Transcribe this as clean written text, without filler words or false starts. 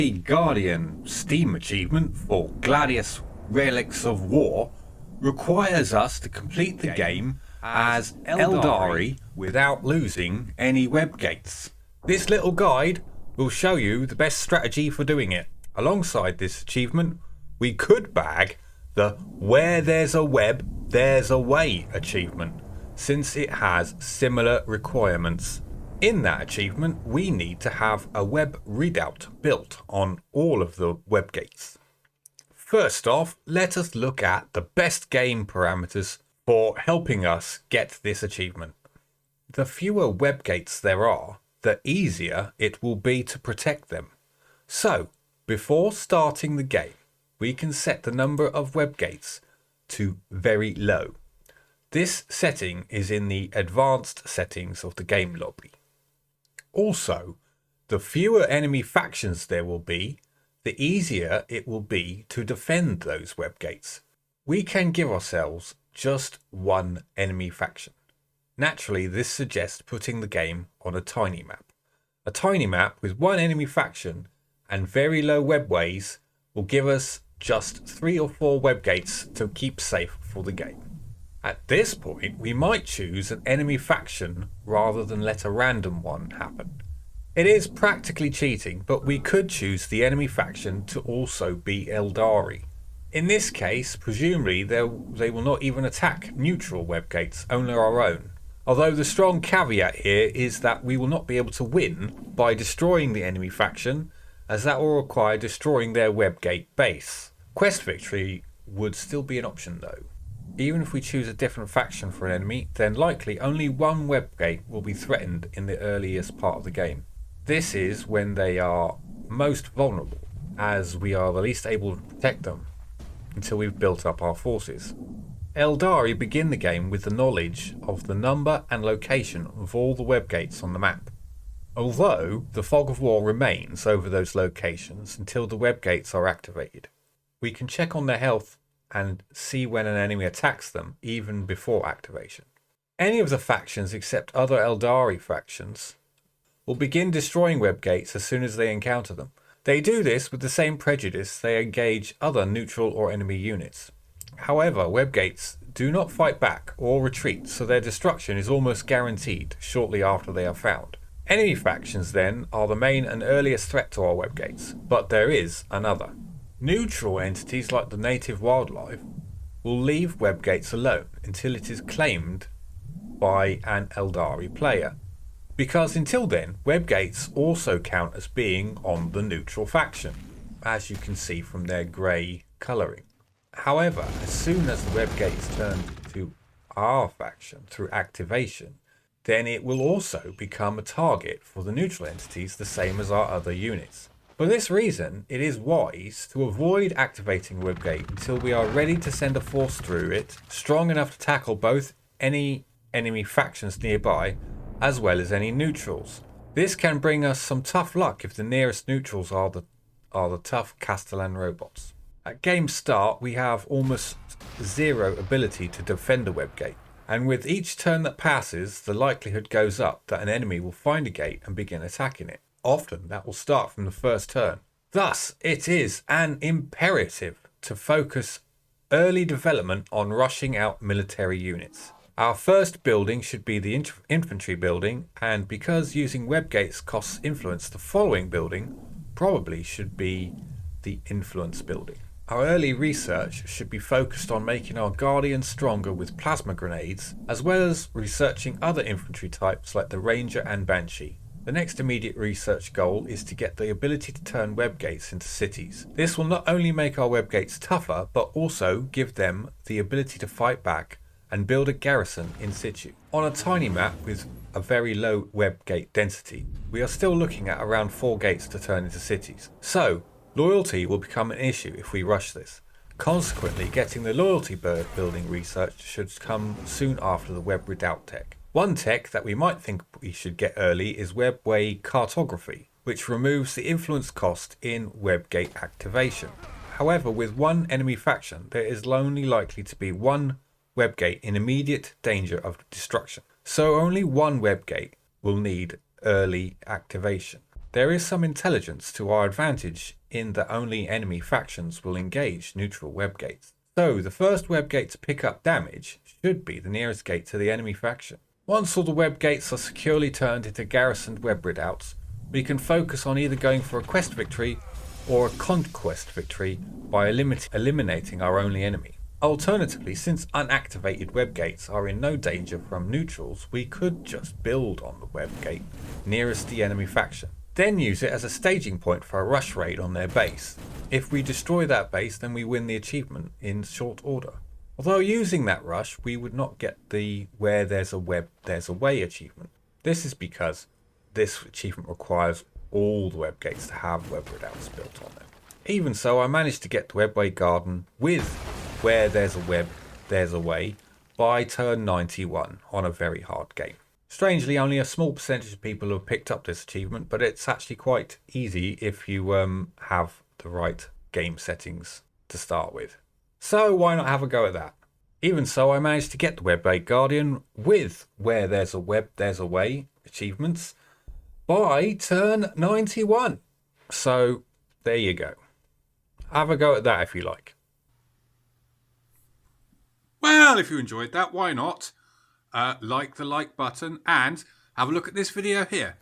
The Guardian Steam achievement for Gladius Relics of War requires us to complete the game as Aeldari without losing any web gates. This little guide will show you the best strategy for doing it. Alongside this achievement, we could bag the Where There's a Web, There's a Way achievement, since it has similar requirements. In that achievement, we need to have a web readout built on all of the web gates. First off, let us look at the best game parameters for helping us get this achievement. The fewer web gates there are, the easier it will be to protect them. So, before starting the game, we can set the number of web gates to very low. This setting is in the advanced settings of the game lobby. Also, the fewer enemy factions there will be, the easier it will be to defend those web gates. We can give ourselves just one enemy faction. Naturally, this suggests putting the game on a tiny map. A tiny map with one enemy faction and very low webways will give us just 3 or 4 web gates to keep safe for the game. At this point, we might choose an enemy faction rather than let a random one happen. It is practically cheating, but we could choose the enemy faction to also be Aeldari. In this case, presumably they will not even attack neutral web gates, only our own. Although the strong caveat here is that we will not be able to win by destroying the enemy faction, as that will require destroying their web gate base. Quest victory would still be an option though. Even if we choose a different faction for an enemy, then likely only one web gate will be threatened in the earliest part of the game. This is when they are most vulnerable, as we are the least able to protect them until we've built up our forces. Aeldari begin the game with the knowledge of the number and location of all the web gates on the map. Although the fog of war remains over those locations until the web gates are activated. We can check on their health and see when an enemy attacks them even before activation. Any of the factions except other Aeldari factions will begin destroying web gates as soon as they encounter them. They do this with the same prejudice they engage other neutral or enemy units. However, web gates do not fight back or retreat, so their destruction is almost guaranteed shortly after they are found. Enemy factions then are the main and earliest threat to our web gates, but there is another. Neutral entities like the native wildlife will leave web gates alone until it is claimed by an Aeldari player. Because until then, web gates also count as being on the neutral faction, as you can see from their grey colouring. However, as soon as the web gates turn to our faction through activation, then it will also become a target for the neutral entities the same as our other units. For this reason, it is wise to avoid activating web gate until we are ready to send a force through it, strong enough to tackle both any enemy factions nearby, as well as any neutrals. This can bring us some tough luck if the nearest neutrals are the tough Castellan robots. At game start, we have almost zero ability to defend a web gate, and with each turn that passes, the likelihood goes up that an enemy will find a gate and begin attacking it. Often that will start from the first turn. Thus, it is an imperative to focus early development on rushing out military units. Our first building should be the infantry building, and because using web gates costs influence, the following building probably should be the influence building. Our early research should be focused on making our Guardians stronger with plasma grenades, as well as researching other infantry types like the Ranger and Banshee. The next immediate research goal is to get the ability to turn web gates into cities. This will not only make our web gates tougher, but also give them the ability to fight back and build a garrison in situ. On a tiny map with a very low web gate density, we are still looking at around 4 gates to turn into cities. So, loyalty will become an issue if we rush this. Consequently, getting the loyalty building research should come soon after the web redoubt tech. One tech that we might think we should get early is Webway cartography, which removes the influence cost in web gate activation. However, with one enemy faction, there is only likely to be one web gate in immediate danger of destruction. So only one web gate will need early activation. There is some intelligence to our advantage in that only enemy factions will engage neutral web gates. So the first web gate to pick up damage should be the nearest gate to the enemy faction. Once all the web gates are securely turned into garrisoned web redoubts, we can focus on either going for a quest victory or a conquest victory by eliminating our only enemy. Alternatively, since unactivated web gates are in no danger from neutrals, we could just build on the web gate nearest the enemy faction, then use it as a staging point for a rush raid on their base. If we destroy that base, then we win the achievement in short order. Although using that rush, we would not get the where there's a web, there's a way achievement. This is because this achievement requires all the web gates to have web redoubts built on them. Even so, I managed to get the Webway Garden with where there's a web, there's a way by turn 91 on a very hard game. Strangely, only a small percentage of people have picked up this achievement, but it's actually quite easy if you have the right game settings to start with. So why not have a go at that? Even so, I managed to get the Webway Guardian with where there's a web, there's a way achievements by turn 91. So there you go. Have a go at that if you like. Well, if you enjoyed that, why not? Like the like button and have a look at this video here.